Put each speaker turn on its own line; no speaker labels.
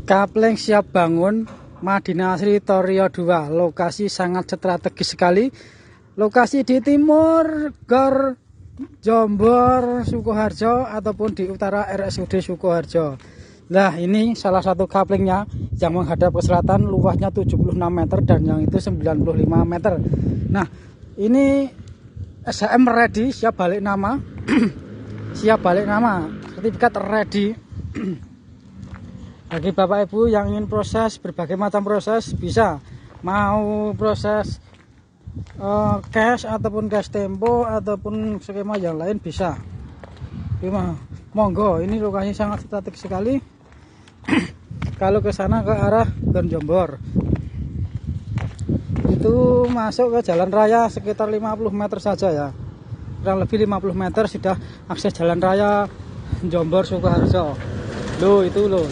Kapling siap bangun, Madinah Asri Torio 2. Lokasi sangat strategis sekali. Lokasi di timur Gor Jombor Sukoharjo ataupun di utara RSUD Sukoharjo. Nah, ini salah satu kaplingnya yang menghadap ke selatan, luasnya 76 meter dan yang itu 95 meter. Nah, ini SHM ready, siap balik nama. Siap balik nama, sertifikat ready. Bagi Bapak Ibu yang ingin proses berbagai macam proses, bisa mau proses cash ataupun cash tempo ataupun skema yang lain bisa. Monggo, ini lokasi sangat strategis sekali. Kalau ke sana ke arah Gor Jombor itu masuk ke jalan raya sekitar 50 meter saja ya, kurang lebih 50 meter sudah akses jalan raya Jombor Sukoharjo. Loh itu loh